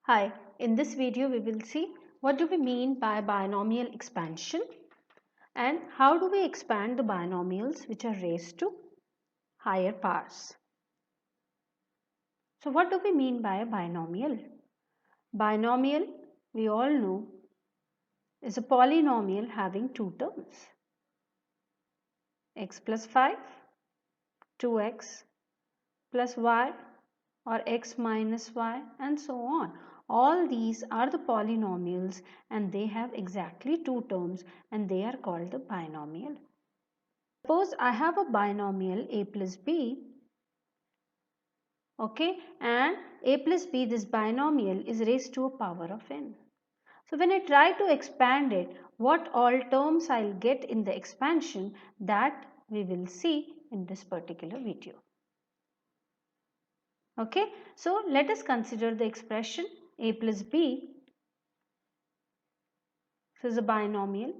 Hi, in this video we will see what do we mean by binomial expansion and how do we expand the binomials which are raised to higher powers. So what do we mean by a binomial? Binomial, we all know, is a polynomial having two terms, x plus 5, 2x plus y or x minus y and so on. All these are the polynomials and they have exactly two terms and they are called the binomial. Suppose I have a binomial a plus b, okay, and a plus b, this binomial is raised to a power of n. So when I try to expand it, what all terms I'll get in the expansion, that we will see in this particular video. Okay, so let us consider the expression a plus b. This is a binomial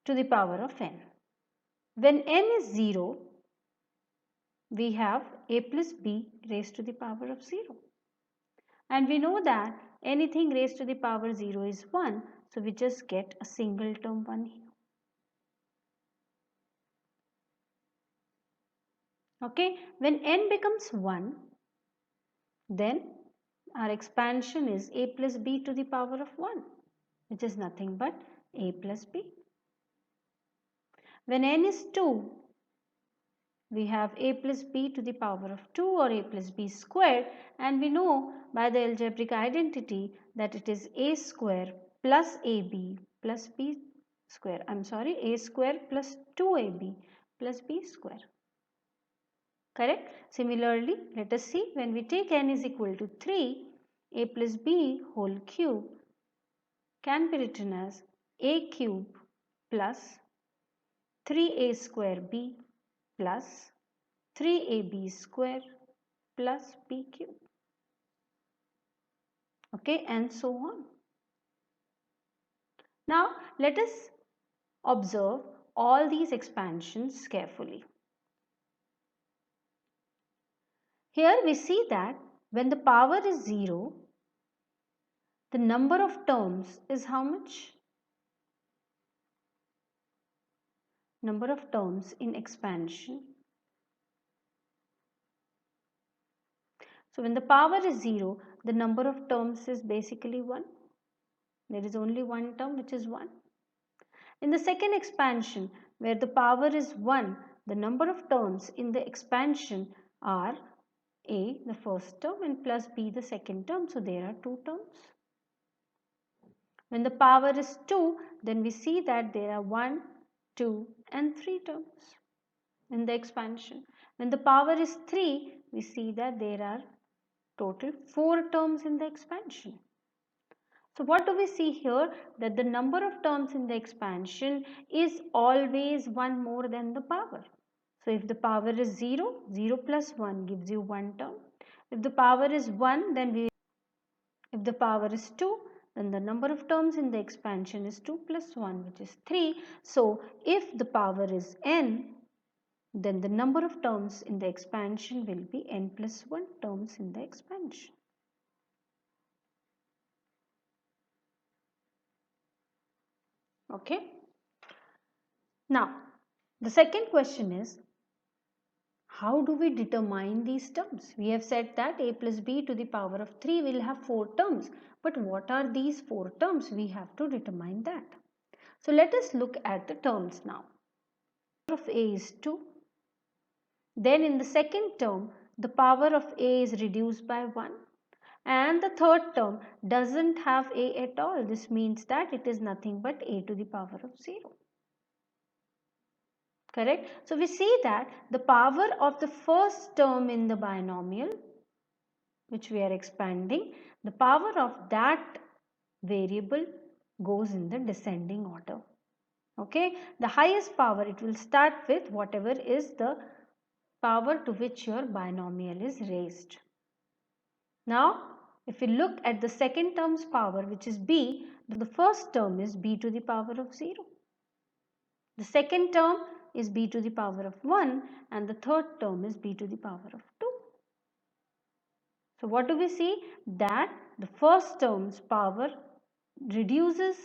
to the power of n. When n is 0, we have a plus b raised to the power of 0. And we know that anything raised to the power 0 is 1. So we just get a single term 1 here. Okay, when n becomes 1, then our expansion is a plus b to the power of 1, which is nothing but a plus b. When n is 2, we have a plus b to the power of 2 or a plus b squared, and we know by the algebraic identity that it is a square plus ab plus b square. A square plus 2ab plus b square. Correct? Similarly, let us see when we take n is equal to 3, a plus b whole cube can be written as a cube plus 3a square b plus 3ab square plus b cube. Okay, and so on. Now, let us observe all these expansions carefully. Here we see that when the power is 0, the number of terms is how much? Number of terms in expansion. So when the power is 0, the number of terms is basically 1. There is only one term which is 1. In the second expansion, where the power is 1, the number of terms in the expansion are a, the first term, and plus b, the second term. So there are two terms. When the power is 2, then we see that there are 1, 2 and 3 terms in the expansion. When the power is 3, we see that there are total 4 terms in the expansion. So what do we see here? That the number of terms in the expansion is always 1 more than the power. So if the power is 0, 0 plus 1 gives you 1 term. If the power is 1, then if the power is 2, then the number of terms in the expansion is 2 plus 1, which is 3. So if the power is n, then the number of terms in the expansion will be n plus 1 terms in the expansion. Okay. Now, the second question is, how do we determine these terms? We have said that a plus b to the power of 3 will have 4 terms. But what are these 4 terms? We have to determine that. So let us look at the terms now. The power of a is 2. Then in the second term, the power of a is reduced by 1. And the third term doesn't have a at all. This means that it is nothing but a to the power of 0. Correct? So we see that the power of the first term in the binomial, which we are expanding, the power of that variable goes in the descending order. Okay? The highest power, it will start with whatever is the power to which your binomial is raised. Now, if we look at the second term's power, which is b, the first term is b to the power of 0. The second term is b to the power of 1 and the third term is b to the power of 2. So what do we see? That the first term's power reduces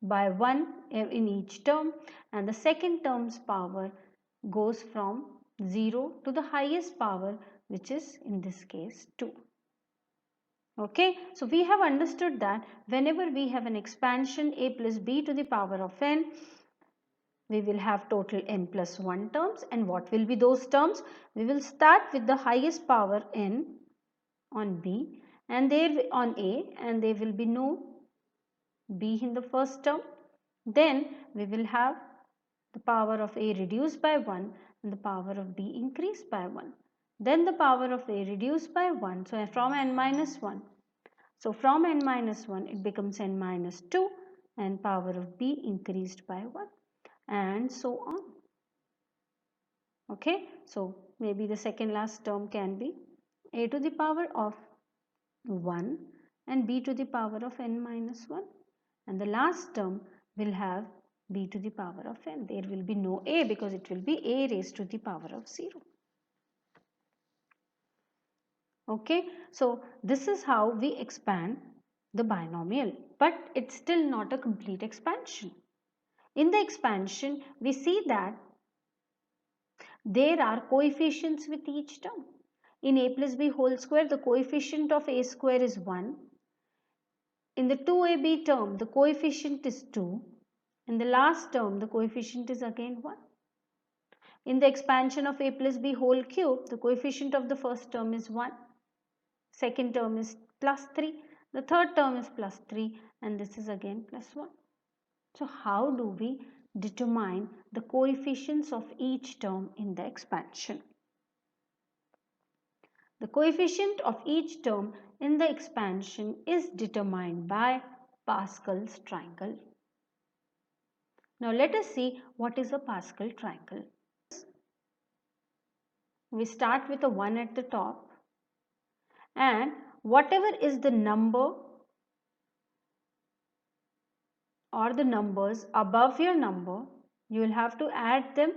by 1 in each term, and the second term's power goes from 0 to the highest power, which is in this case 2. Okay, so we have understood that whenever we have an expansion a plus b to the power of n, we will have total n plus 1 terms. And what will be those terms? We will start with the highest power n on b and there on a, and there will be no b in the first term. Then we will have the power of a reduced by 1 and the power of b increased by 1. Then the power of a reduced by 1, so from n minus 1. So from n minus 1 it becomes n minus 2 and power of b increased by 1 and so on. Okay, so maybe the second last term can be a to the power of 1 and b to the power of n minus 1, and the last term will have b to the power of n. There will be no a because it will be a raised to the power of 0. Okay, so this is how we expand the binomial, but it's still not a complete expansion. In the expansion, we see that there are coefficients with each term. In a plus b whole square, the coefficient of a square is 1. In the 2ab term, the coefficient is 2. In the last term, the coefficient is again 1. In the expansion of a plus b whole cube, the coefficient of the first term is 1. Second term is plus 3. The third term is plus 3 and this is again plus 1. So how do we determine the coefficients of each term in the expansion? The coefficient of each term in the expansion is determined by Pascal's triangle. Now let us see what is a Pascal triangle. We start with a 1 at the top, and whatever is the number or the numbers above your number, you will have to add them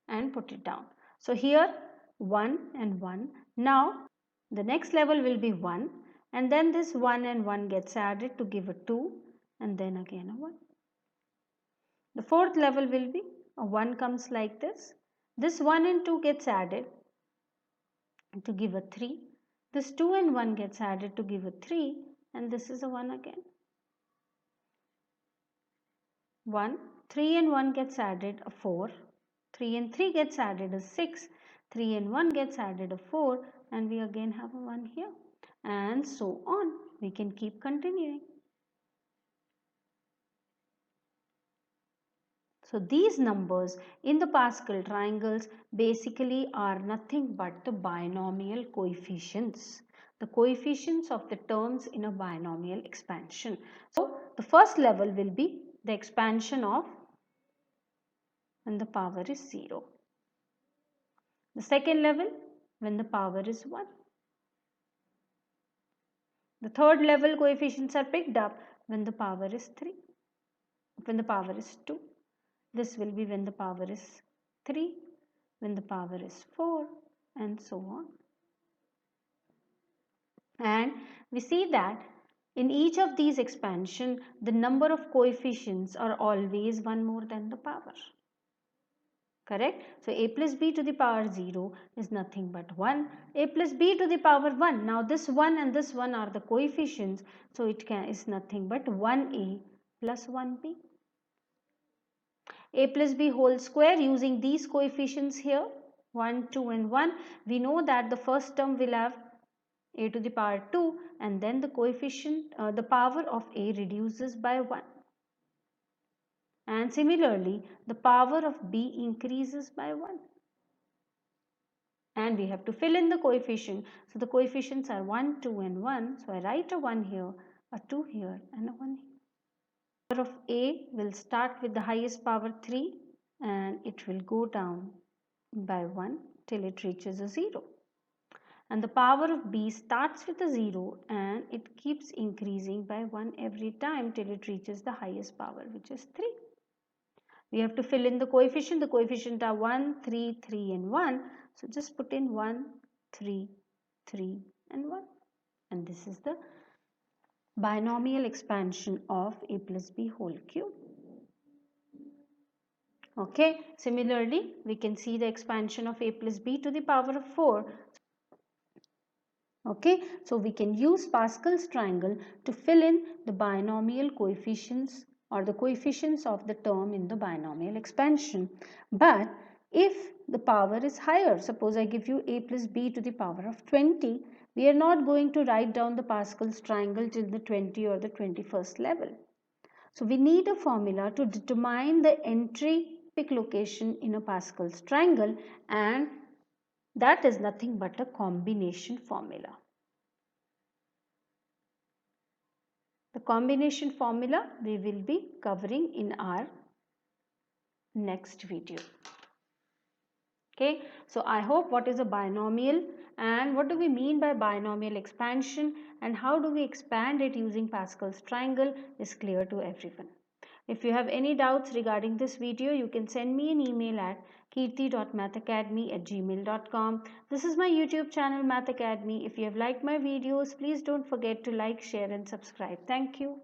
and put it down. So here 1 and 1. Now the next level will be 1 and then this 1 and 1 gets added to give a 2 and then again a 1. The fourth level will be a 1 comes like this. This 1 and 2 gets added to give a 3. This 2 and 1 gets added to give a 3 and this is a 1 again. 1, 3 and 1 gets added a 4, 3 and 3 gets added a 6, 3 and 1 gets added a 4 and we again have a 1 here and so on. We can keep continuing. So these numbers in the Pascal triangles basically are nothing but the binomial coefficients. The coefficients of the terms in a binomial expansion. So the first level will be the expansion of when the power is 0. The second level when the power is 1. The third level coefficients are picked up when the power is 3. When the power is 2. This will be when the power is 3, when the power is 4 and so on. And we see that in each of these expansion, the number of coefficients are always one more than the power. Correct? So a plus b to the power 0 is nothing but 1. A plus b to the power 1. Now this 1 and this 1 are the coefficients. So it is nothing but 1a plus 1b. A plus b whole square using these coefficients here 1, 2 and 1. We know that the first term will have a to the power 2 and then the coefficient, the power of a reduces by 1. And similarly, the power of b increases by 1. And we have to fill in the coefficient. So the coefficients are 1, 2 and 1. So I write a 1 here, a 2 here and a 1 here. The power of a will start with the highest power 3 and it will go down by 1 till it reaches a 0. And the power of b starts with a 0 and it keeps increasing by 1 every time till it reaches the highest power, which is 3. We have to fill in the coefficient. The coefficient are 1, 3, 3 and 1. So just put in 1, 3, 3 and 1. And this is the binomial expansion of a plus b whole cube. Okay, similarly, we can see the expansion of a plus b to the power of 4. Okay, so we can use Pascal's triangle to fill in the binomial coefficients or the coefficients of the term in the binomial expansion. But if the power is higher, suppose I give you a plus b to the power of 20, we are not going to write down the Pascal's triangle till the 20 or the 21st level. So we need a formula to determine the entry pick location in a Pascal's triangle, and that is nothing but a combination formula. The combination formula we will be covering in our next video. Okay, so I hope what is a binomial and what do we mean by binomial expansion and how do we expand it using Pascal's triangle is clear to everyone. If you have any doubts regarding this video, you can send me an email at kirti.mathacademy@gmail.com. This is my YouTube channel Mathacademy. If you have liked my videos, please don't forget to like, share and subscribe. Thank you.